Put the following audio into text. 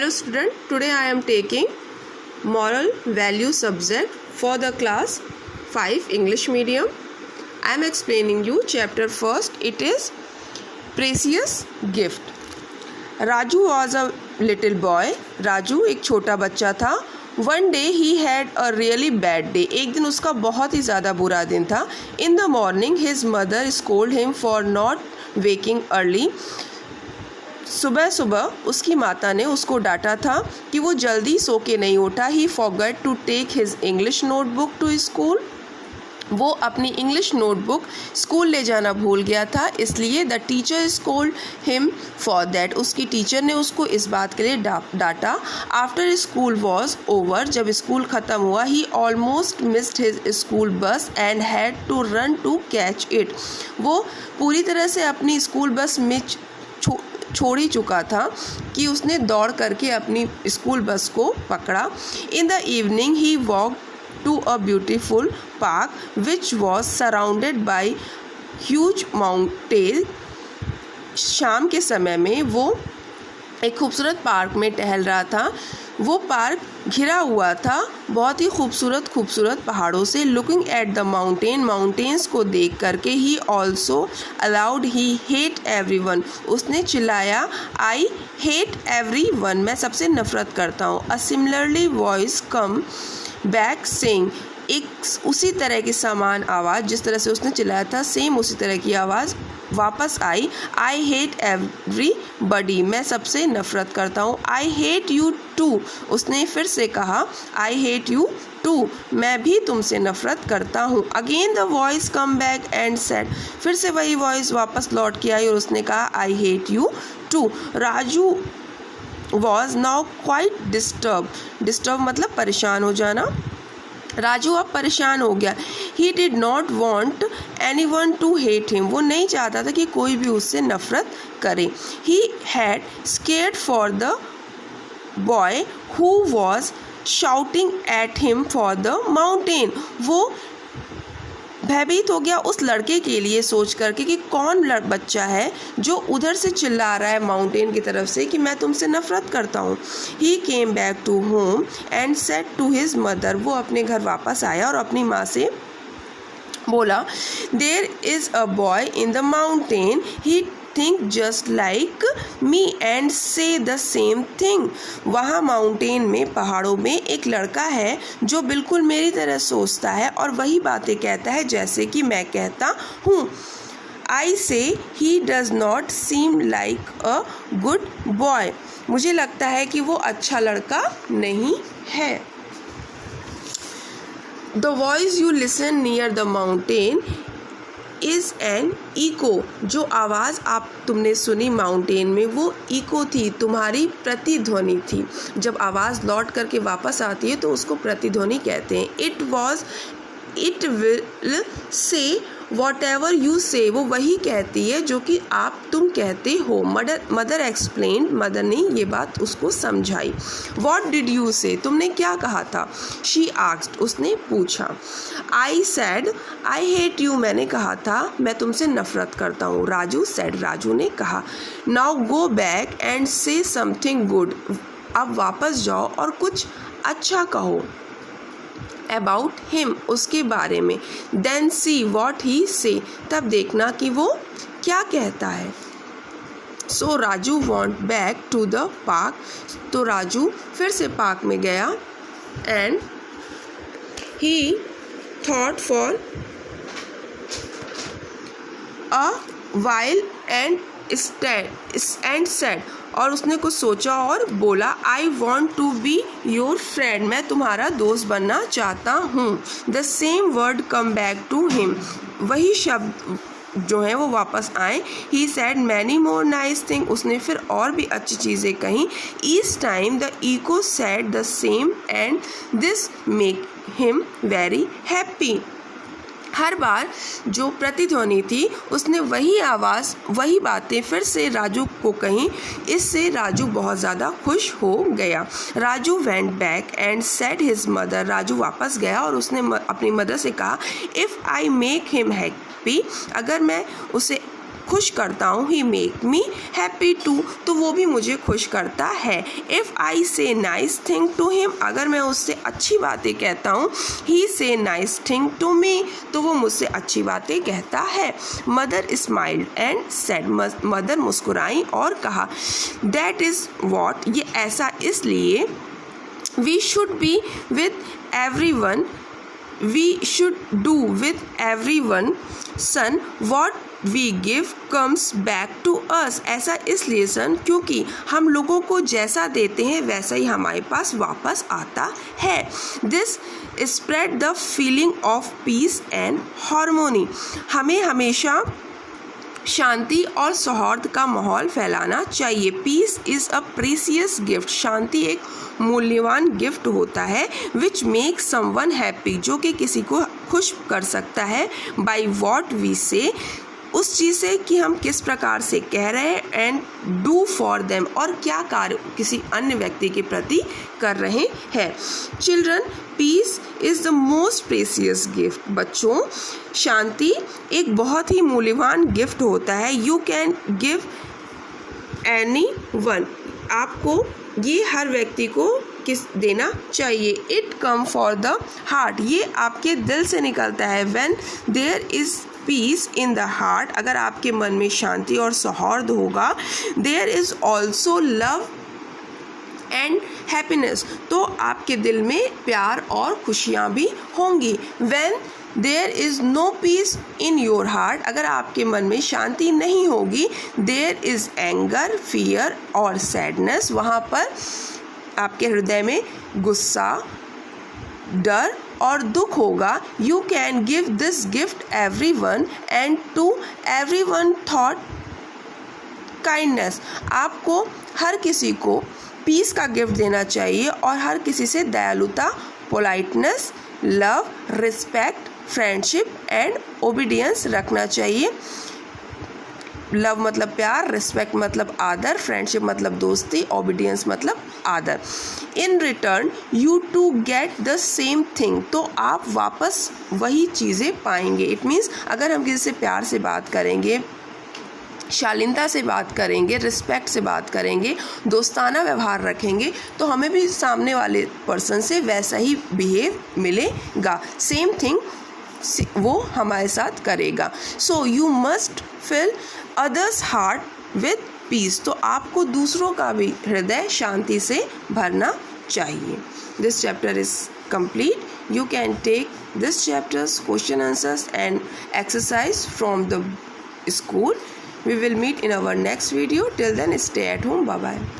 Hello student, today I am taking moral value subject for the class 5 English medium. I am explaining you chapter first. It is precious gift. Raju was a little boy. Raju एक छोटा बच्चा था. One day he had a really bad day. एक दिन उसका बहुत ही ज़्यादा बुरा दिन था. In the morning his mother scolded him for not waking early. सुबह सुबह उसकी माता ने उसको डांटा था कि वो जल्दी सो के नहीं उठा. He forgot to take his English notebook to school. वो अपनी इंग्लिश नोटबुक स्कूल ले जाना भूल गया था, इसलिए the teacher scold him for that. उसकी टीचर ने उसको इस बात के लिए डांटा. आफ्टर स्कूल वॉज ओवर, जब स्कूल ख़त्म हुआ, he almost missed his school bus and had to run to catch it. वो पूरी तरह से अपनी स्कूल बस मिस छोड़ ही चुका था कि उसने दौड़ करके अपनी स्कूल बस को पकड़ा. In the evening he walk to a beautiful park which was surrounded by huge mountains. शाम के समय में वो एक खूबसूरत पार्क में टहल रहा था. वो पार्क घिरा हुआ था बहुत ही खूबसूरत पहाड़ों से. लुकिंग एट द माउंटेन्स को देख करके he also allowed he hate everyone. उसने चिल्लाया आई हेट एवरीवन, मैं सबसे नफरत करता हूँ. A similarly voice come back saying, एक उसी तरह की समान आवाज़, जिस तरह से उसने चिल्लाया था सेम उसी तरह की आवाज़ वापस आई. आई हेट एवरीबडी, मैं सबसे नफरत करता हूँ. आई हेट यू टू, उसने फिर से कहा आई हेट यू टू, मैं भी तुमसे नफरत करता हूँ. Again the voice come back and said, फिर से वही वॉइस वापस लौट के आई और उसने कहा I hate you too. Raju was now quite disturb मतलब परेशान हो जाना. राजू अब परेशान हो गया. He did not want any one to hate him, वो नहीं चाहता था कि कोई भी उससे नफरत करे. He had scared for the boy who was shouting at him for the mountain. वो भयभीत हो गया उस लड़के के लिए सोच करके कि कौन बच्चा है जो उधर से चिल्ला रहा है माउंटेन की तरफ से कि मैं तुमसे नफरत करता हूँ. He came back to home and said to his mother, वो अपने घर वापस आया और अपनी माँ से बोला there is a boy in the mountain, he think just like me and say the same thing. वहाँ माउंटेन में पहाड़ों में एक लड़का है जो बिल्कुल मेरी तरह सोचता है और वही बातें कहता है जैसे कि मैं कहता हूँ. I say he does not seem like a good boy, मुझे लगता है कि वो अच्छा लड़का नहीं है. The voice you listen near the mountain is an echo, जो आवाज़ तुमने सुनी माउंटेन में वो इको थी, तुम्हारी प्रतिध्वनि थी. जब आवाज़ लौट करके वापस आती है तो उसको प्रतिध्वनि कहते हैं. It will say what ever you से, वो वही कहती है जो कि तुम कहते हो. मदर एक्सप्लेन, मदर ने ये बात उसको समझाई. वॉट डिड यू से, तुमने क्या कहा था. शी आस्क्ड, उसने पूछा. I said I hate you, मैंने कहा था मैं तुमसे नफरत करता हूँ. राजू सेड, राजू ने कहा. नाउ गो बैक एंड से समथिंग गुड, अब वापस जाओ और कुछ अच्छा कहो. अबाउट हिम, उसके बारे में. देन सी वॉट ही से, तब देखना कि वो क्या कहता है. So Raju went back to the park, तो राजू फिर से पार्क में गया. And he thought for a while and said, और उसने कुछ सोचा और बोला I want to be your friend, मैं तुम्हारा दोस्त बनना चाहता हूँ. The same word come back to him, वही शब्द जो है वो वापस आए. He said many more nice thing, उसने फिर और भी अच्छी चीज़ें कहीं. Each time the echo said the same and this make him very happy. हर बार जो प्रतिध्वनि थी उसने वही आवाज़ वही बातें फिर से राजू को कहीं. इससे राजू बहुत ज़्यादा खुश हो गया. Raju went back and said his mother, Raju वापस गया और उसने अपनी मदर से कहा if I make him happy, अगर मैं उसे खुश करता हूँ, ही मेक मी हैप्पी टू, तो वो भी मुझे खुश करता है। इफ़ आई से नाइस थिंग टू हिम, अगर मैं उससे अच्छी बातें कहता हूँ, ही से नाइस थिंग टू मी, तो वो मुझसे अच्छी बातें कहता है। Mother smiled and said, mother मुस्कुराई और कहा, दैट इज़ वॉट, ये ऐसा इसलिए, we should be with everyone, we should do with everyone, son, what we give comes back to us, ऐसा इसलिए सन क्योंकि हम लोगों को जैसा देते हैं वैसा ही हमारे पास वापस आता है। This spread the feeling of peace and harmony, हमें हमेशा शांति और सौहार्द का माहौल फैलाना चाहिए। Peace is a precious gift, शांति एक मूल्यवान गिफ्ट होता है। विच मेक समवन हैप्पी, जो कि किसी को खुश कर सकता है। बाय वॉट वी से, उस चीज़ से कि हम किस प्रकार से कह रहे हैं। एंड डू फॉर देम, और क्या कार्य किसी अन्य व्यक्ति के प्रति कर रहे हैं। Children, peace is the most precious gift, बच्चों शांति एक बहुत ही मूल्यवान गिफ्ट होता है। You can give any one, आपको ये हर व्यक्ति को किस देना चाहिए। It come for the heart, ये आपके दिल से निकलता है। When there is peace in the heart, अगर आपके मन में शांति और सौहार्द होगा, there is also love and happiness, तो आपके दिल में प्यार और खुशियाँ भी होंगी। When there is no peace in your heart, अगर आपके मन में शांति नहीं होगी, देयर इज़ एंगर, फियर और सैडनेस, वहाँ पर आपके हृदय में गुस्सा, डर और दुख होगा। You can give this gift everyone and to everyone thought kindness, आपको हर किसी को पीस का गिफ्ट देना चाहिए और हर किसी से दयालुता, politeness, love, respect, friendship and obedience रखना चाहिए। लव मतलब प्यार, रिस्पेक्ट मतलब आदर, फ्रेंडशिप मतलब दोस्ती, ओबीडियंस मतलब आदर। In return you to get the same thing, तो आप वापस वही चीज़ें पाएंगे। इट मीन्स अगर हम किसी से प्यार से बात करेंगे, शालीनता से बात करेंगे, रिस्पेक्ट से बात करेंगे, दोस्ताना व्यवहार रखेंगे, तो हमें भी सामने वाले पर्सन से वैसा ही बिहेव मिलेगा। सेम थिंग वो हमारे साथ करेगा। So you must fill others heart with peace, तो आपको दूसरों का भी हृदय शांति से भरना चाहिए। This chapter is complete. You can take this chapter's question answers and exercise from the school. We will meet in our next video. Till then, stay at home. Bye bye.